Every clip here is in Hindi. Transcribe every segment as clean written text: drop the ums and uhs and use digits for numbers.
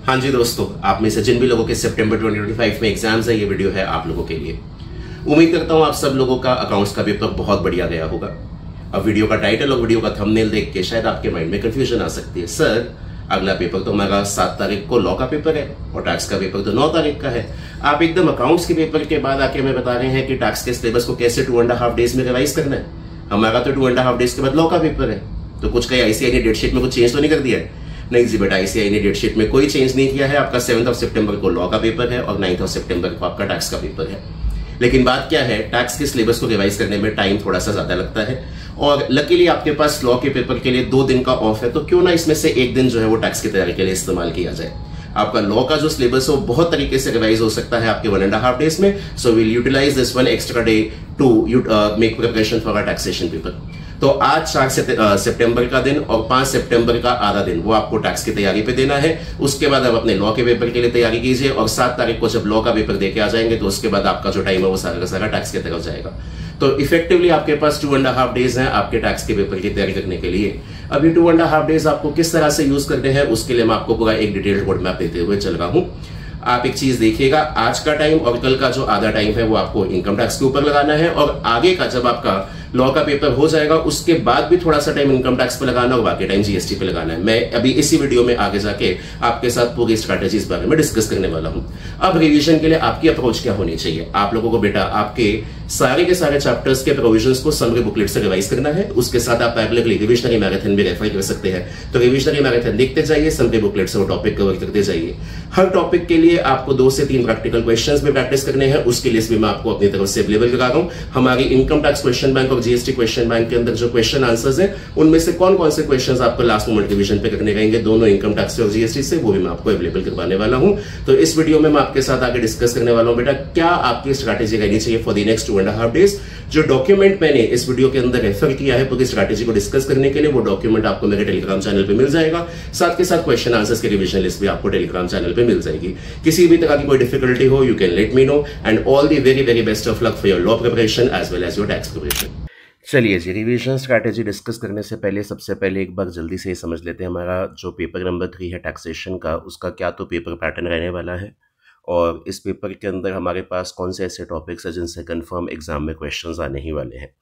हाँ जी दोस्तों, आप में से जिन भी लोगों के सितंबर 2025 में एग्जाम्स है, ये वीडियो है आप लोगों के लिए। उम्मीद करता हूं आप सब लोगों का अकाउंट्स का पेपर बहुत बढ़िया गया होगा। अब वीडियो का टाइटल और वीडियो का थंबनेल देख के शायद आपके माइंड में कंफ्यूजन आ सकती है, सर अगला पेपर तो हमारा 7 तारीख को लॉ का पेपर है और टैक्स का पेपर तो 9 तारीख का है। आप एकदम अकाउंट्स के पेपर के बाद आके हमें बता रहे हैं कि टैक्स के सिलेबस को कैसे 2.5 डेज में रिवाइज करना है। हमारा तो 2.5 डेज के बाद लॉ का पेपर है, तो कुछ कहीं आईसीआई ने डेट शीट में कुछ चेंज तो नहीं कर दिया है? नहीं जी बेटा, आईसीआई ने डेट शीट में कोई चेंज नहीं किया है। आपका 7 सितंबर को लॉ का पेपर है और 9 सितंबर को आपका टैक्स का पेपर है। लेकिन बात क्या है, टैक्स के सिलेबस को रिवाइज करने में टाइम थोड़ा सा ज्यादा लगता है और लकीली आपके पास लॉ के पेपर के लिए 2 दिन का ऑफ है, तो क्यों ना इसमें से एक दिन जो है वो टैक्स की तैयारी के लिए इस्तेमाल किया जाए। आपका लॉ का जो सिलेबस है वो बहुत तरीके से रिवाइज हो सकता है आपके 1.5 डेज में। So will utilize this 1 extra day to make preparation for a taxation paper. तो आज 4 सितंबर का दिन और 5 सितंबर का आधा दिन वो आपको टैक्स की तैयारी पे देना है। उसके बाद आप अपने लॉ के पेपर के लिए तैयारी कीजिए और 7 तारीख को जब लॉ का पेपर देके आ जाएंगे तो उसके बाद आपका जो टाइम है वो सारा का सारा टैक्स की तरफ जाएगा। तो इफेक्टिवली आपके पास 2.5 डेज हैं आपके टैक्स के पेपर की तैयारी करने के लिए। अभी 2.5 डेज आपको किस तरह से यूज करते हैं उसके लिए मैं आपको पूरा एक डिटेल्ड रोड मैप देते हुए चल रहा हूं। आप एक चीज देखिएगा, आज का टाइम और कल का जो आधा टाइम है वो आपको इनकम टैक्स के ऊपर लगाना है और आगे का जब आपका लॉ का पेपर हो जाएगा उसके बाद भी थोड़ा सा टाइम इनकम टैक्स पे लगाना और बाकी टाइम जीएसटी पे लगाना है। मैं अभी इसी वीडियो में आगे जाके आपके साथ पूरी स्ट्रैटेजी इस बारे में डिस्कस करने वाला हूं। अब रिवीजन के लिए आपकी अप्रोच क्या होनी चाहिए? आप लोगों को बेटा आपके सारे के सारे चैप्टर्स के प्रोविजंस को समरी बुकलेट से रिवाइज करना है। उसके साथ आप पैरेलली रिविजनरी मैराथन भी रेफर कर सकते हैं। तो रिविजनरी मैराथन देखते जाइए, समरी बुकलेट से वो टॉपिक कवर करते जाइए। हर टॉपिक के लिए आपको 2 से 3 प्रैक्टिकल क्वेश्चंस में प्रैक्टिस करने हैं, उसकी लिस्ट भी मैं आपको अपनी तरफ से अवेलेबल करा रहा हूं। हमारी इनकम टैक्स क्वेश्चन बैंक और जीएसटी क्वेश्चन बैंक के अंदर जो क्वेश्चन आंसर्स हैं उनमें से कौन कौन से क्वेश्चंस आपको लास्ट मोमेंट रिवीजन पे करने रहेंगे, दोनों इनकम टैक्स से और जीएसटी से, वो भी मैं आपको अवेलेबल करवाने वाला हूं। तो इस वीडियो में मैं आपके साथ आगे डिस्कस करने वाला हूं बेटा क्या आपकी स्ट्रैटेजी रहनी चाहिए फॉर द नेक्स्ट 2.5 डेज। जो डॉक्यूमेंट मैंने इस वीडियो के अंदर रेफर किया है पूरी स्ट्रैटेजी को डिस्कस करने के लिए, वो डॉक्यूमेंट आपको मेरे टेलीग्राम चैनल पे मिल जाएगा। साथ के साथ क्वेश्चन आंसर्स की रिवीजन लिस्ट भी आपको टेलीग्राम चैनल पे मिल जाएगी। किसी भी तरह की कोई डिफिकल्टी हो you can let me know and all the very very best of luck for your law preparation as well as your tax preparation. चलिए जी, रिवीजन स्ट्रैटेजी डिस्कस करने से पहले सबसे पहले एक बार जल्दी से समझ लेते हैं हमारा जो पेपर नंबर 3 है टैक्सेशन का, उसका क्या तो पेपर पैटर्न रहने वाला है और इस पेपर के अंदर हमारे पास कौन से ऐसे टॉपिक्स हैं जिनसे कंफर्म एग्जाम में क्वेश्चंस आने ही वाले हैं।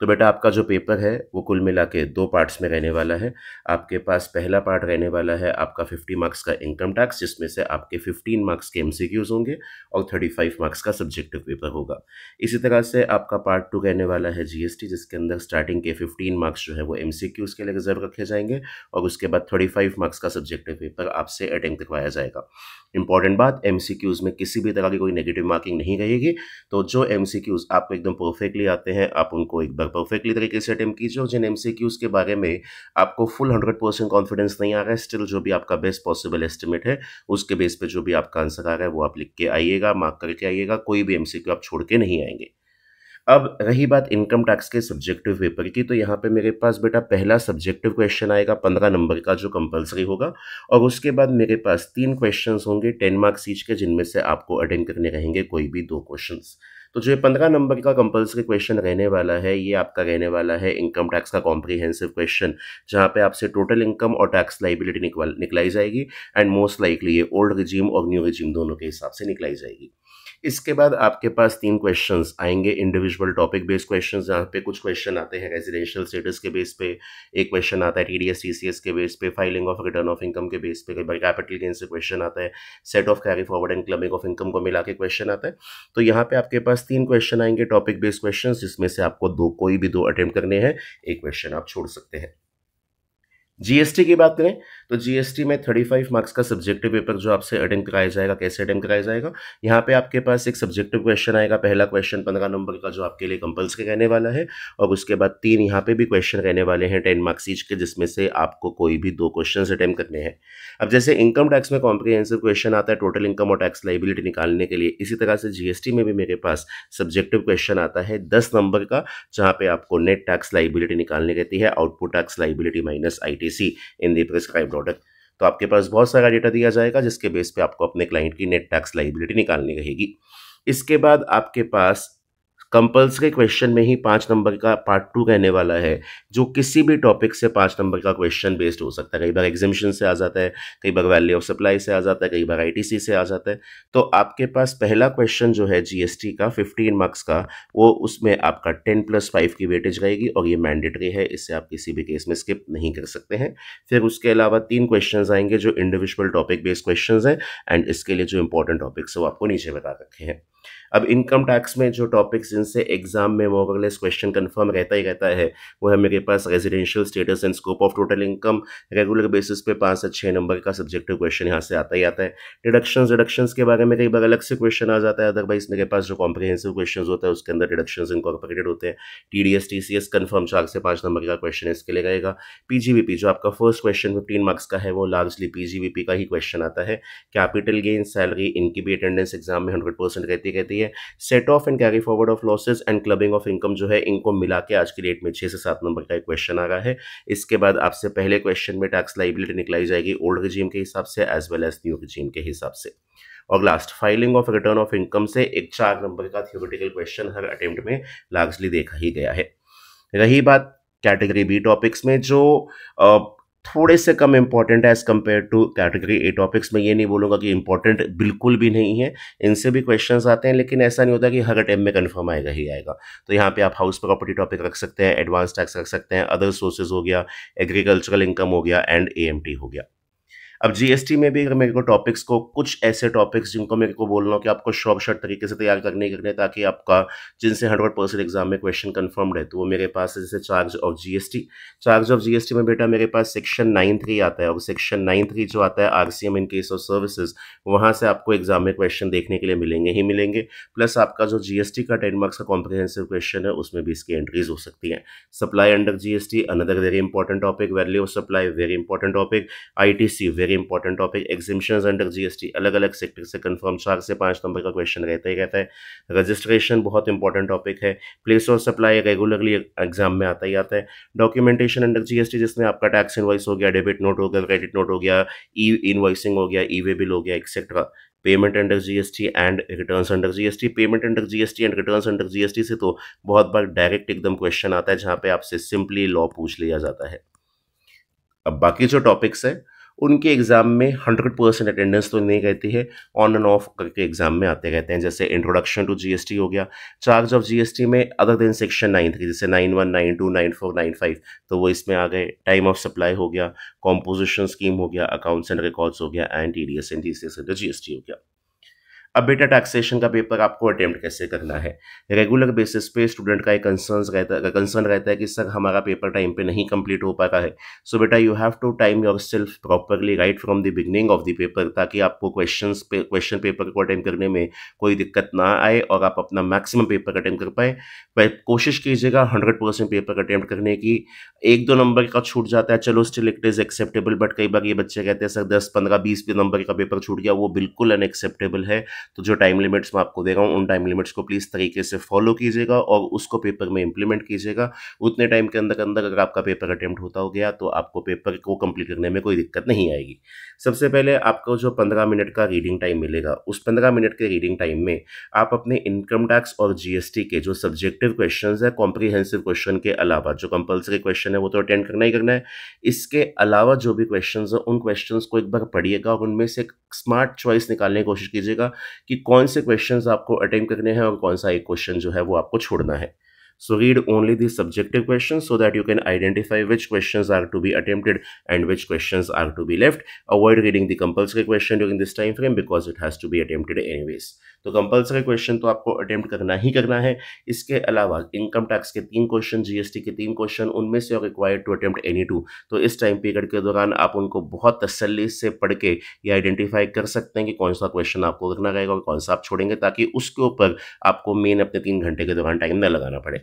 तो बेटा आपका जो पेपर है वो कुल मिला के 2 पार्ट्स में रहने वाला है। आपके पास पहला पार्ट रहने वाला है आपका 50 मार्क्स का इनकम टैक्स, जिसमें से आपके 15 मार्क्स के एमसीक्यूज होंगे और 35 मार्क्स का सब्जेक्टिव पेपर होगा। इसी तरह से आपका पार्ट 2 रहने वाला है जीएसटी, जिसके अंदर स्टार्टिंग के 15 मार्क्स जो है वो एमसीक्यूज के लिए रिजर्व रखे जाएंगे और उसके बाद 35 मार्क्स का सब्जेक्टिव पेपर आपसे अटेम्प्ट करवाया जाएगा। इंपॉर्टेंट बात, एमसीक्यूज में किसी भी तरह की कोई नेगेटिव मार्किंग नहीं रहेगी। तो जो एमसीक्यूज आपको एकदम परफेक्टली आते हैं आप उनको एक बार परफेक्टली तरीके से अटेम्प्ट कीजिए और जिन एमसीक्यूज के बारे में आपको फुल 100% कॉन्फिडेंस नहीं आ रहा है, स्टिल जो भी आपका बेस्ट पॉसिबल एस्टिमेट है उसके बेस पे जो भी आपका आंसर आ रहा है वो आप लिख के आइएगा, मार्क करके आइएगा। कोई भी एमसीक्यू आप छोड़ के नहीं आएंगे। अब रही बात इनकम टैक्स के सब्जेक्टिव पेपर की, तो यहाँ पे मेरे पास बेटा पहला सब्जेक्टिव क्वेश्चन आएगा 15 नंबर का जो कंपलसरी होगा और उसके बाद मेरे पास 3 क्वेश्चंस होंगे 10 मार्क्स ईच के, जिनमें से आपको अटेम्प्ट करने रहेंगे कोई भी 2 क्वेश्चंस। तो जो 15 नंबर का कंपलसरी क्वेश्चन रहने वाला है ये आपका रहने वाला है इनकम टैक्स का कॉम्प्रिहेंसिव क्वेश्चन, जहाँ पे आपसे टोटल इनकम और टैक्स लाइबिलिटी निकलाई जाएगी एंड मोस्ट लाइकली ये ओल्ड रिजीम और न्यू रिजीम दोनों के हिसाब से निकलाई जाएगी। इसके बाद आपके पास 3 क्वेश्चंस आएंगे इंडिविजुअल टॉपिक बेस्ड क्वेश्चंस, जहाँ पे कुछ क्वेश्चन आते हैं रेजिडेंशियल स्टेटस के बेस पे, एक क्वेश्चन आता है टीडीएस टीसीएस के बेस पे, filing of return of income के बेस पे, कई बार कैपिटल गेन से क्वेश्चन आता है, set of carry forward and clubbing of income को मिला के क्वेश्चन आता है। तो यहाँ पे आपके पास 3 क्वेश्चन आएंगे टॉपिक बेस्ड क्वेश्चन, जिसमें से आपको कोई भी 2 अटेम्प्ट करने हैं, एक क्वेश्चन आप छोड़ सकते हैं। जीएसटी की बात करें तो जीएसटी में 35 मार्क्स का सब्जेक्टिव पेपर जो आपसे अटेम्प्ट कराया जाएगा, कैसे अटेम्प्ट कराया जाएगा, यहाँ पे आपके पास एक सब्जेक्टिव क्वेश्चन आएगा, पहला क्वेश्चन 15 नंबर का जो आपके लिए कंपल्सरी रहने वाला है और उसके बाद 3 यहाँ पे भी क्वेश्चन रहने वाले हैं 10 मार्क्स ईच के, जिसमें से आपको कोई भी 2 क्वेश्चन अटेम्प्ट करने हैं। अब जैसे इनकम टैक्स में कॉम्प्रिहेंसिव क्वेश्चन आता है टोटल इनकम और टैक्स लाइबिलिटी निकालने के लिए, इसी तरह से जीएसटी में भी मेरे पास सब्जेक्टिव क्वेश्चन आता है 10 नंबर का, जहाँ पे आपको नेट टैक्स लाइबिलिटी निकालनी रहती है, output tax liability minus ITC in the prescribed order. तो आपके पास बहुत सारा डेटा दिया जाएगा जिसके बेस पे आपको अपने क्लाइंट की नेट टैक्स लाइबिलिटी निकालनी रहेगी। इसके बाद आपके पास कंपल्सरी क्वेश्चन में ही 5 नंबर का पार्ट 2 रहने वाला है, जो किसी भी टॉपिक से 5 नंबर का क्वेश्चन बेस्ड हो सकता है। कई बार एग्जामिशन से आ जाता है, कई बार वैल्यू ऑफ सप्लाई से आ जाता है, कई बार आईटीसी से आ जाता है। तो आपके पास पहला क्वेश्चन जो है जीएसटी का 15 मार्क्स का, वो उसमें आपका 10+5 की वेटेज रहेगी और ये मैंडेटरी है, इससे आप किसी भी केस में स्किप नहीं कर सकते हैं। फिर उसके अलावा 3 क्वेश्चंस आएंगे जो इंडिविजुअल टॉपिक बेस्ड क्वेश्चंस हैं, एंड इसके लिए जो इंपॉर्टेंट टॉपिक्स है वो आपको नीचे बता रखे हैं। अब इनकम टैक्स में जो टॉपिक्स जिनसे एग्जाम में मोर और लेस क्वेश्चन कंफर्म रहता ही रहता है, वो है मेरे पास residential status and scope of total income. Regular basis पे 5 से 6 नंबर का सब्जेक्टिव क्वेश्चन यहाँ से आता ही आता है। डिडक्शंस के बारे में कई बार अलग से क्वेश्चन आ जाता है, अदरवाइज मेरे पास जो कॉम्प्रिहेंसिव क्वेश्चन होता है उसके अंदर डिडक्शंस इनकॉर्पोरेटेड होते हैं। टीडीएस टीसीएस कंफर्म 4 से 5 नंबर का क्वेश्चन इसके लिए रहेगा। पीजीवीपी जो आपका फर्स्ट क्वेश्चन 15 मार्क्स का है, वो लार्जली पीजीवीपी का ही क्वेश्चन आता है। कैपिटल गेन, सैलरी, इनकी भी अटेंडेंस एग्जाम में 100% रहती है। Set of and carry forward of losses and clubbing of income जो है, इनको मिला के आज की डेट में 6 से 7 नंबर का एक क्वेश्चन आ रहा है। इसके बाद आपसे पहले क्वेश्चन में टैक्स लाइबिलिटी निकलाई जाएगी ओल्ड रिजीम के हिसाब से as well as new regime के हिसाब से। और last filing of return of income से एक 4 नंबर का थ्योरेटिकल क्वेश्चन हर अटेम्प्ट में लार्जली देखा ही गया है। रही बात कैटेगरी बी टॉपिक्स में, जो थोड़े से कम इंपॉर्टेंट है as compare to category A topics में। ये नहीं बोलूँगा कि इंपॉर्टेंट बिल्कुल भी नहीं है, इनसे भी क्वेश्चंस आते हैं, लेकिन ऐसा नहीं होता कि हर अटेम्प्ट में कंफर्म आएगा ही आएगा। तो यहाँ पे आप हाउस प्रॉपर्टी टॉपिक रख सकते हैं, एडवांस टैक्स रख सकते हैं, अदर सोर्सेज हो गया, एग्रीकल्चरल इनकम हो गया, एंड एएमटी हो गया। अब जीएसटी में भी अगर मेरे को टॉपिक्स को, कुछ ऐसे टॉपिक्स जिनको मेरे को बोलना हो कि आपको शॉर्ट तरीके से तैयार करने ताकि आपका जिनसे 100% एग्जाम में क्वेश्चन कंफर्म्ड है, तो वो मेरे पास है। जैसे चार्ज ऑफ जीएसटी में बेटा मेरे पास सेक्शन 9(3) आता है, और सेक्शन 9(3) जो आता है RCM in case of services, वहाँ से आपको एग्जाम में क्वेश्चन देखने के लिए मिलेंगे। प्लस आपका जो जीएसटी का 10 मार्क्स का कॉम्प्रिहेंसिव क्वेश्चन है, उसमें भी इसकी एंट्रीज हो सकती हैं। Supply under GST another very important topic, value of supply very important topic, ITC very important topic, exhibitions under GST अलग अलग सेक्टर से कंफर्म 4 से 5 नंबर का क्वेश्चन रहता है। रजिस्ट्रेशन बहुत इंपॉर्टेंट टॉपिक है। Place of supply regularly exam में आता है। डॉक्यूमेंटेशन अंडर जीएसटी जिसमें आपका टैक्स इनवॉइस हो गया, डेबिट नोट हो गया, क्रेडिट नोट हो गया, ई इनवॉइसिंग हो गया, ई वे बिल हो गया, etcetera. Payment under GST and returns under GST. Payment under GST and returns under GST से तो बहुत बार डायरेक्ट एकदम क्वेश्चन आता है, जहाँ पे आपसे सिंपली लॉ पूछ लिया जाता है। अब बाकी जो टॉपिक्स है उनके एग्जाम में 100% अटेंडेंस तो नहीं रहती है, ऑन एंड ऑफ करके एग्जाम में आते रहते हैं। जैसे इंट्रोडक्शन टू जीएसटी हो गया, चार्ज ऑफ जीएसटी में अदर देन सेक्शन 9(3) जैसे 9(1), 9(2), 9(4), 9(5), तो वो इसमें आ गए। टाइम ऑफ सप्लाई हो गया, कॉम्पोजिशन स्कीम हो गया, अकाउंट्स एंड रिकॉर्ड्स हो गया, and TDS and TCS under GST हो गया। अब बेटा टैक्सेशन का पेपर आपको अटेम्प्ट कैसे करना है। रेगुलर बेसिस पे स्टूडेंट का एक कंसर्न रहता है कि सर हमारा पेपर टाइम पे नहीं कंप्लीट हो पा रहा है। सो बेटा you have to time yourself properly right from the beginning of the paper, ताकि आपको क्वेश्चन पेपर को अटेम्प्ट करने में कोई दिक्कत ना आए और आप अपना मैक्सिमम पेपर अटेम्प्ट कर पाए। कोशिश कीजिएगा 100% पेपर अटेम्प्ट करने की। 1-2 नंबर का छूट जाता है, चलो still it is acceptable, but कई बार ये बच्चे कहते हैं सर 10, 15, 20 नंबर का पेपर छूट गया, वो बिल्कुल अनएक्सेप्टेबल है। तो जो टाइम लिमिट्स मैं आपको दे रहा हूँ, उन टाइम लिमिट्स को प्लीज़ तरीके से फॉलो कीजिएगा और उसको पेपर में इंप्लीमेंट कीजिएगा। उतने टाइम के अंदर अगर आपका पेपर अटेम्प्ट होता हो गया, तो आपको पेपर को कंप्लीट करने में कोई दिक्कत नहीं आएगी। सबसे पहले आपको जो 15 मिनट का रीडिंग टाइम मिलेगा, उस 15 मिनट के रीडिंग टाइम में आप अपने इनकम टैक्स और जीएसटी के जो सब्जेक्टिव क्वेश्चन है, कॉम्प्रिहेंसिव क्वेश्चन के अलावा जो कंपल्सरी क्वेश्चन है वो तो अटेंड करना ही करना है। इसके अलावा जो भी क्वेश्चन है, उन क्वेश्चन को एक बार पढ़िएगा और उनमें से एक स्मार्ट चॉइस निकालने की कोशिश कीजिएगा कि कौन से क्वेश्चंस आपको अटेम्प्ट करने हैं और कौन सा एक क्वेश्चन जो है वो आपको छोड़ना है। So read only the subjective questions so that you can identify which questions are to be attempted and which questions are to be left. Avoid reading the compulsory question during this time frame because it has to be attempted anyways. तो कंपल्सरी क्वेश्चन तो आपको अटेम्प्ट करना ही करना है। इसके अलावा इनकम टैक्स के 3 क्वेश्चन, जीएसटी के 3 क्वेश्चन, उनमें से और रिक्वायर्ड टू अटेम्प्ट एनी 2। तो इस टाइम पीरियड के दौरान आप उनको बहुत तसल्ली से पढ़ के ये आइडेंटिफाई कर सकते हैं कि कौन सा क्वेश्चन आपको करना रहेगा और कौन सा आप छोड़ेंगे, ताकि उसके ऊपर आपको मेन अपने 3 घंटे के दौरान टाइम न लगाना पड़े।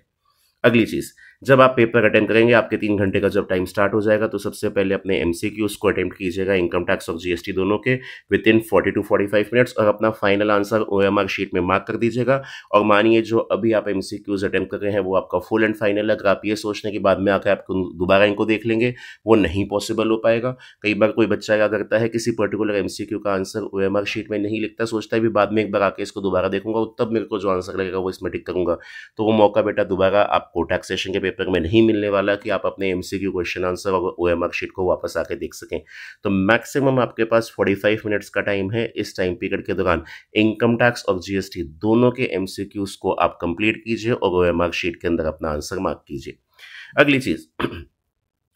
अगली चीज़, जब आप पेपर अटेम्प्ट करेंगे, आपके 3 घंटे का जब टाइम स्टार्ट हो जाएगा, तो सबसे पहले अपने एमसीक्यूज को अटेम्प्ट कीजिएगा इनकम टैक्स और जीएसटी दोनों के विद इन 40 to 45 मिनट्स, और अपना फाइनल आंसर ओएमआर शीट में मार्क कर दीजिएगा। और मानिए जो अभी आप एमसीक्यूज अटेम्प्ट कर रहे हैं वो आपका फुल एंड फाइनल है। अगर आप ये सोचने के बाद में आकर आप दोबारा इनको देख लेंगे, वो नहीं पॉसिबल हो पाएगा। कई बार कोई बच्चा क्या करता है, किसी पर्टिकुलर एमसीक्यू का आंसर ओएमआर शीट में नहीं लिखता, सोचता है भी बाद में एक बार आके इसको दोबारा देखूंगा, तब मेरे को जो आंसर लगेगा वो इसमें टिक करूंगा। तो वो मौका बेटा दोबारा आपको टैक्सेशन के पेपर में नहीं मिलने वाला कि आप अपने एमसीक्यू क्वेश्चन आंसर और ओएमआर शीट को वापस आके देख सकें। तो मैक्सिमम आपके पास 45 मिनट्स का टाइम है। इस टाइम पीरियड के दौरान इनकम टैक्स और जीएसटी दोनों के एमसीक्यूज को आप कंप्लीट कीजिए और ओएमआर शीट के अंदर अपना आंसर मार्क कीजिए। अगली चीज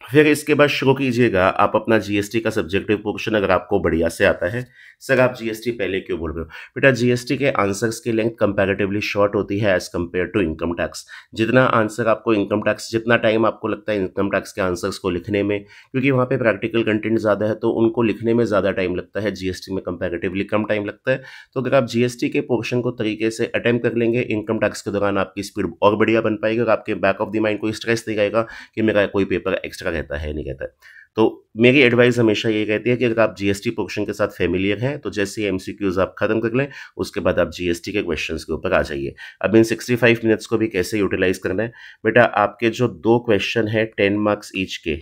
फिर इसके बाद शुरू कीजिएगा आप अपना जीएसटी का सब्जेक्टिव पोर्शन, अगर आपको बढ़िया से आता है। सर आप जीएसटी पहले क्यों बोल रहे हो? बेटा जीएसटी के आंसर्स की लेंथ कंपैरेटिवली शॉर्ट होती है as compare to income tax. जितना आंसर आपको इनकम टैक्स, जितना टाइम आपको लगता है इनकम टैक्स के आंसर्स को लिखने में, क्योंकि वहाँ पे प्रैक्टिकल कंटेंट ज़्यादा है तो उनको लिखने में ज़्यादा टाइम लगता है, जीएसटी में कंपैरेटिवली कम टाइम लगता है। तो अगर आप जीएसटी के पोर्शन को तरीके से अटेम्प्ट कर लेंगे, इनकम टैक्स के दौरान आपकी स्पीड और बढ़िया बन पाएगी और आपके बैक ऑफ द माइंड कोई स्ट्रेस नहीं रहेगा कि मेरा कोई पेपर एक्स्ट्रा रहता है नहीं रहता है। तो मेरी एडवाइस हमेशा ये कहती है कि अगर आप जीएसटी पोर्शन के साथ फेमिलियर हैं तो जैसे एमसीक्यूज आप खत्म कर लें, उसके बाद आप जीएसटी के क्वेश्चंस के ऊपर आ जाइए। अब इन 65 मिनट्स को भी कैसे यूटिलाइज करना है? बेटा आपके जो 2 क्वेश्चन है 10 मार्क्स ईच के,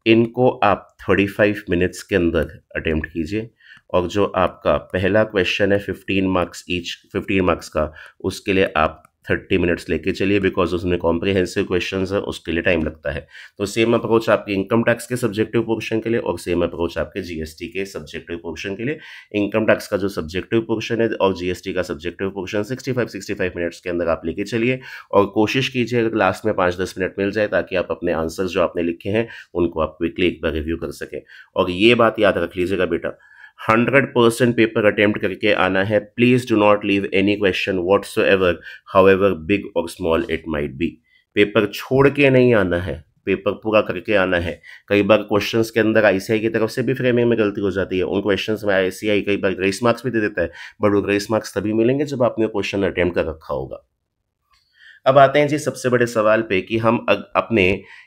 इनको आप 35 मिनट्स के अंदर अटेम्प्ट कीजिए, और जो आपका पहला क्वेश्चन है 15 मार्क्स ईच, 15 मार्क्स का, उसके लिए आप 30 मिनट्स लेके चलिए, बिकॉज उसमें कॉम्प्रिहेंसिव क्वेश्चंस है, उसके लिए टाइम लगता है। तो सेम अप्रोच आपके इनकम टैक्स के सब्जेक्टिव पोर्शन के लिए और सेम अप्रोच आपके जीएसटी के सब्जेक्टिव पोर्शन के लिए। इनकम टैक्स का जो सब्जेक्टिव पोर्शन है और जीएसटी का सब्जेक्टिव पोर्शन 65 मिनट्स के अंदर आप लेके चलिए, और कोशिश कीजिए अगर लास्ट में 5-10 मिनट मिल जाए ताकि आप अपने आंसर जो आपने लिखे हैं उनको आप क्विकली एक बार रिव्यू कर सकें। और ये बात याद रख लीजिएगा बेटा, 100% पेपर अटेम्प्ट करके आना है। Please do not leave any question whatsoever, however big और small it might be. Paper छोड़ के नहीं आना है, पेपर पूरा करके आना है। कई बार क्वेश्चंस के अंदर आईसीआई की तरफ से भी फ्रेमिंग में गलती हो जाती है, उन क्वेश्चंस में आईसीआई कई बार ग्रेस मार्क्स भी दे देता है, बट वो ग्रेस मार्क्स तभी मिलेंगे जब आपने क्वेश्चन अटेम्प्ट कर रखा होगा। अब आते हैं जी सबसे बड़े सवाल पे कि हम अपने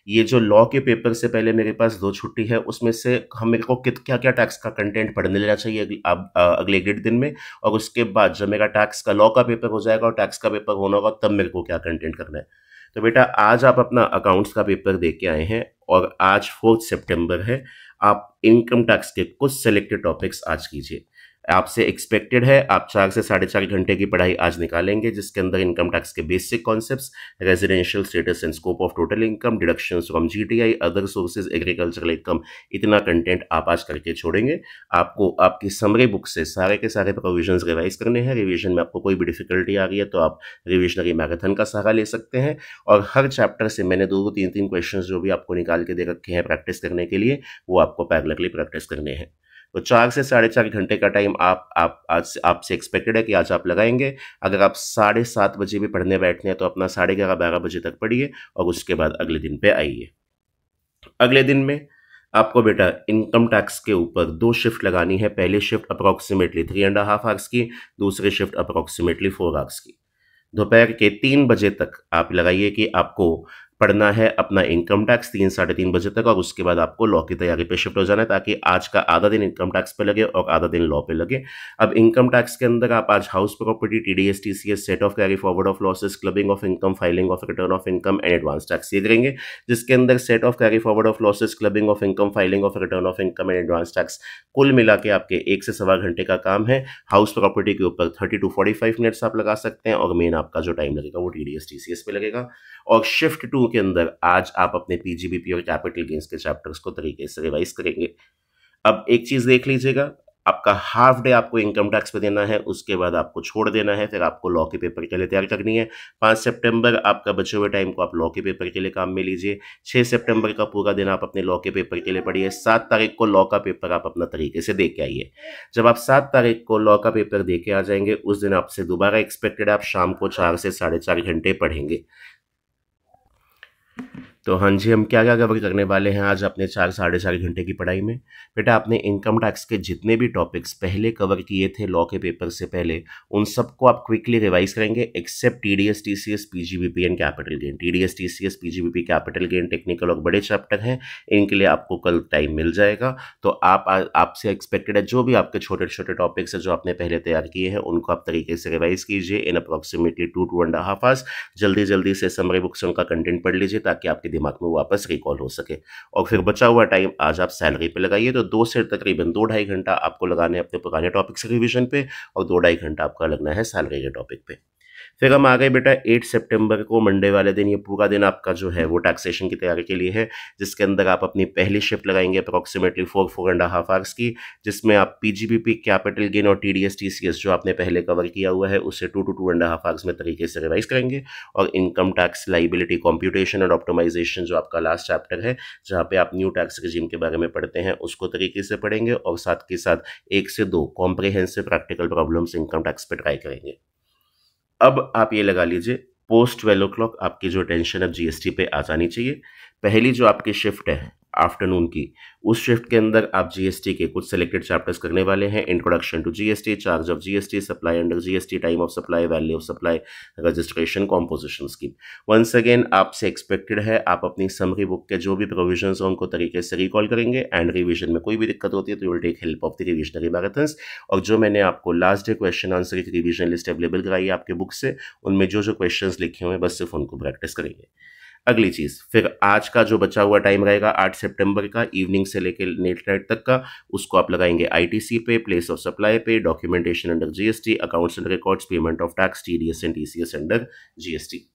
ये जो लॉ के पेपर से पहले मेरे पास 2 छुट्टी है, उसमें से हम मेरे को क्या क्या टैक्स का कंटेंट पढ़ने लेना चाहिए अगले 1.5 दिन में, और उसके बाद जब मेरा टैक्स का लॉ का पेपर हो जाएगा और टैक्स का पेपर होना होगा तब मेरे को क्या कंटेंट करना है। तो बेटा आज आप अपना अकाउंट्स का पेपर दे के आए हैं और आज 4 सितंबर है। आप इनकम टैक्स के कुछ सेलेक्टेड टॉपिक्स आज कीजिए। आपसे एक्सपेक्टेड है आप 4 से 4.5 घंटे की पढ़ाई आज निकालेंगे, जिसके अंदर इनकम टैक्स के basic concepts, residential status and scope of total income, deductions from GTI, other sources, agricultural income, इतना कंटेंट आप आज करके छोड़ेंगे। आपको आपकी समरी बुक से सारे के सारे प्रोविजंस रिवाइज करने हैं। रिवीजन में आपको कोई भी डिफिकल्टी आ रही है तो आप रिविजनरी मैराथन का सहारा ले सकते हैं, और हर चैप्टर से मैंने 2-3 क्वेश्चन जो भी आपको निकाल के दे रखे हैं प्रैक्टिस करने के लिए, वो आपको पैरेलली प्रैक्टिस करने हैं। तो 4 से 4.5 घंटे का टाइम आज आपसे एक्सपेक्टेड है कि आज आप लगाएंगे। अगर आप 7:30 बजे भी पढ़ने बैठते हैं तो अपना 11:30-12 बजे तक पढ़िए और उसके बाद अगले दिन पे आइए। अगले दिन में आपको बेटा इनकम टैक्स के ऊपर 2 शिफ्ट लगानी है। पहली शिफ्ट अप्रॉक्सीमेटली 3.5 आवर्स की, दूसरी शिफ्ट अप्रॉक्सीमेटली 4 आवर्स की। दोपहर के 3 बजे तक आप लगाइए कि आपको पढ़ना है अपना इनकम टैक्स 3-3:30 बजे तक, और उसके बाद आपको लॉ की तैयारी पे शिफ्ट हो जाना है, ताकि आज का आधा दिन इनकम टैक्स पे लगे और आधा दिन लॉ पे लगे। अब इनकम टैक्स के अंदर आप आज house property, TDS, TCS, set of carry forward of losses, clubbing of income, filing of return of income and advance tax ये करेंगे, जिसके अंदर set of carry forward of losses, clubbing of income, filing of return of income and advance tax कुल मिला के आपके 1 से सवा घंटे का काम है। हाउस प्रॉपर्टी के ऊपर 30 to 45 मिनट्स आप लगा सकते हैं, और मेन आपका जो टाइम लगेगा वो टीडीएस, टीसीएस पे लगेगा। और शिफ्ट 2 के अंदर आज आप अपने पीजीबीपी और कैपिटल गेन्स के चैप्टर्स को तरीके से रिवाइज करेंगे। अब एक चीज देख लीजिएगा, आपका हाफ डे आपको इनकम टैक्स पे देना है, उसके बाद आपको छोड़ देना है, फिर आपको लॉ के पेपर के लिए तैयार करनी है। 5 सितंबर आपका बचे हुए टाइम को आप लॉ के पेपर के लिए काम में लीजिए। 6 सितंबर का पूरा दिन आप अपने लॉ के पेपर के लिए पढ़िए। 7 तारीख को लॉ का पेपर आप अपना तरीके से दे के आइए। जब आप 7 तारीख को लॉ का पेपर दे के आ जाएंगे, उस दिन आपसे दोबारा एक्सपेक्टेड आप शाम को 4 से 4.5 घंटे पढ़ेंगे। तो हाँ जी, हम क्या क्या कवर करने वाले हैं आज अपने 4 साढ़े 4 घंटे की पढ़ाई में। बेटा, आपने इनकम टैक्स के जितने भी टॉपिक्स पहले कवर किए थे लॉ के पेपर से पहले, उन सबको आप क्विकली रिवाइज करेंगे except TDS TCS PGBP and capital gain. TDS TCS PGBP capital gain technical और बड़े चैप्टर हैं, इनके लिए आपको कल टाइम मिल जाएगा। तो आपसे एक्सपेक्टेड है जो भी आपके छोटे छोटे टॉपिक्स हैं जो आपने पहले तैयार किए हैं, उनको आप तरीके से रिवाइज कीजिए इन अप्रॉक्सीमेटली 2-2.5 आवर्स। जल्दी जल्दी से समरी बुक से उनका कंटेंट पढ़ लीजिए ताकि आपके दिमाग में वापस रिकॉल हो सके। और फिर बचा हुआ टाइम आज आप सैलरी पे लगाइए। तो 2 से तकरीबन 2-2.5 घंटा आपको लगाने हैं अपने पुराने टॉपिक्स रिवीजन पे, और 2-2.5 घंटा आपका लगना है सैलरी के टॉपिक पे। फिर हम आ गए बेटा 8 सितंबर को, मंडे वाले दिन। ये पूरा दिन आपका जो है वो टैक्सेशन की तैयारी के लिए है, जिसके अंदर आप अपनी पहली शिफ्ट लगाएंगे अप्रॉक्सीमेटली 4-4.5 आवर्स की, जिसमें आप पीजीबीपी कैपिटल गेन और टीडीएस टीसीएस जो आपने पहले कवर किया हुआ है उसे 2-2.5 आवर्स में तरीके से रिवाइज करेंगे। और इनकम टैक्स लाइबिलिटी कॉम्प्यूटेशन और ऑप्टिमाइजेशन जो आपका लास्ट चैप्टर है, जहाँ पे आप न्यू टैक्स रिजीम के बारे में पढ़ते हैं, उसको तरीके से पढ़ेंगे। और साथ के साथ 1 से 2 comprehensive practical problems income tax पे ट्राई करेंगे। अब आप ये लगा लीजिए, पोस्ट 12 o'clock आपकी जो टेंशन अब जीएसटी पे आ जानी चाहिए। पहली जो आपकी शिफ्ट है आफ्टरनून की, उस शिफ्ट के अंदर आप जीएसटी के कुछ सिलेक्टेड चैप्टर्स करने वाले हैं। Introduction to GST, charge of GST, supply under GST, time of supply, value of supply, registration, composition scheme. Once again आपसे एक्सपेक्टेड है आप अपनी समरी बुक के जो भी प्रोविजंस हैं उनको तरीके से रिकॉल करेंगे। एंड रिविजन में कोई भी दिक्कत होती है तो you will take help of the revisionary marathons. और जो मैंने आपको लास्ट डे क्वेश्चन आंसर की रिविजन लिस्ट अवेलेबल कराई है आपके बुक से, उनमें जो जो क्वेश्चन लिखे हुए हैं बस सिर्फ उनको प्रैक्टिस करेंगे। अगली चीज़, फिर आज का जो बचा हुआ टाइम रहेगा 8 सितंबर का इवनिंग से लेकर नेट नाइट तक का, उसको आप लगाएंगे आईटीसी पे, प्लेस ऑफ सप्लाई पे, documentation under GST, accounts and records, payment of tax, TDS and TCS under GST.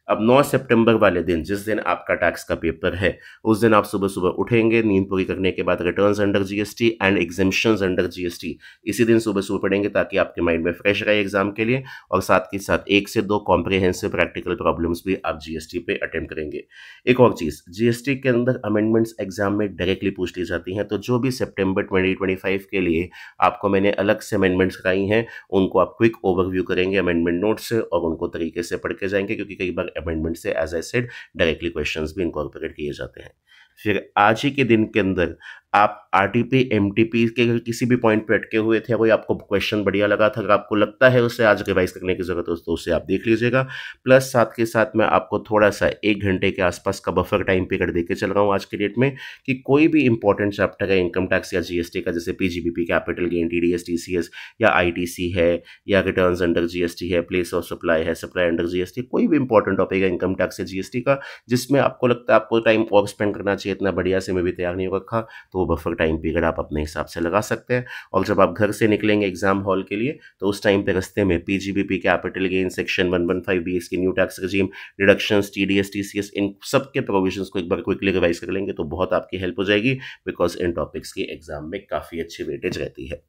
अब 9 सितंबर वाले दिन, जिस दिन आपका टैक्स का पेपर है, उस दिन आप सुबह सुबह उठेंगे, नींद पूरी करने के बाद returns under GST and exemptions under GST इसी दिन सुबह सुबह पढ़ेंगे ताकि आपके माइंड में फ्रेश रहे एग्जाम के लिए। और साथ के साथ 1 से 2 कॉम्प्रिहेंसिव प्रैक्टिकल प्रॉब्लम्स भी आप जीएसटी पे अटेम्प्ट करेंगे। एक और चीज़, जीएसटी के अंदर अमेंडमेंट्स एग्जाम में डायरेक्टली पूछ ली जाती हैं, तो जो भी सितंबर 2025 के लिए आपको मैंने अलग से अमेंडमेंट्स कराई हैं, उनको आप क्विक ओवरव्यू करेंगे अमेंडमेंट नोट से और उनको तरीके से पढ़ के जाएंगे, क्योंकि कई बार अमेंडमेंट से as I said directly questions भी इनकॉर्पोरेट किए जाते हैं। फिर आज ही के दिन के अंदर आप आरटीपी एमटीपी के किसी भी पॉइंट पे अटके हुए थे, कोई आपको क्वेश्चन बढ़िया लगा था, अगर आपको लगता है उसे आज रिवाइज करने की जरूरत है तो उसे आप देख लीजिएगा। प्लस साथ के साथ मैं आपको थोड़ा सा 1 घंटे के आसपास का बफर टाइम पीरियड दे के चल रहा हूँ आज के डेट में, कि कोई भी इंपॉर्टेंट चैप्टर है इनकम टैक्स या जीएसटी का, जैसे PGBP capital gain, TDS TCS या आईटीसी है या रिटर्न्स अंडर जीएसटी है, प्लेस ऑफ सप्लाई है, सप्लाई अंडर जीएसटी, कोई भी इंपॉर्टेंट टॉपिक है इनकम टैक्स या जीएसटी का जिसमें आपको लगता है आपको टाइम और स्पेंड करना चाहिए, इतना बढ़िया से मैं भी तैयार नहीं हो रखा, तो वो बफर टाइम पीरियड आप अपने हिसाब से लगा सकते हैं। और जब आप घर से निकलेंगे एग्जाम हॉल के लिए, तो उस टाइम पे रास्ते में पीजीबीपी कैपिटल गेन, सेक्शन 115 की new tax regime, deductions, TDS TCS, इन सब के प्रोविजंस को एक बार क्विकली रिवाइज कर लेंगे तो बहुत आपकी हेल्प हो जाएगी, बिकॉज इन टॉपिक्स की एग्जाम में काफ़ी अच्छी वेटेज रहती है।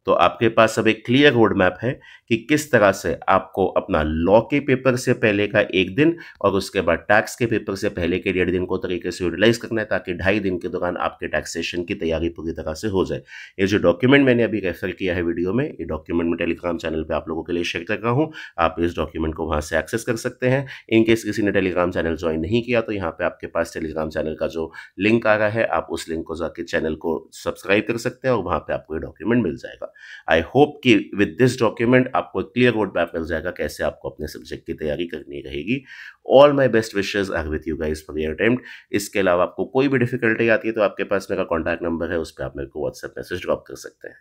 तो आपके पास अब एक क्लियर रोड मैप है कि किस तरह से आपको अपना लॉ के पेपर से पहले का 1 दिन और उसके बाद टैक्स के पेपर से पहले के 1.5 दिन को तरीके से यूटिलाइज करना है, ताकि 2.5 दिन के दौरान आपके टैक्सेशन की तैयारी पूरी तरह से हो जाए। ये जो डॉक्यूमेंट मैंने अभी रेफर किया है वीडियो में, ये डॉक्यूमेंट मैं टेलीग्राम चैनल पर आप लोगों के लिए शेयर कर रहा हूँ, आप इस डॉक्यूमेंट को वहाँ से एक्सेस कर सकते हैं। इनकेस किसी ने टेलीग्राम चैनल ज्वाइन नहीं किया तो यहाँ पे आपके पास टेलीग्राम चैनल का जो लिंक आ रहा है, आप उस लिंक को जाके चैनल को सब्सक्राइब कर सकते हैं और वहाँ पे आपको ये डॉक्यूमेंट मिल जाएगा। आई होप कि विद दिस डॉक्यूमेंट आपको एक क्लियर रोड मैप मिल जाएगा कैसे आपको अपने सब्जेक्ट की तैयारी करनी रहेगी। All my best wishes are with you guys for your attempt. इसके अलावा आपको कोई भी डिफिकल्टी आती है तो आपके पास मेरा कॉन्टैक्ट नंबर है, उस पर आप मेरे को व्हाट्सएप मैसेज ड्रॉप कर सकते हैं।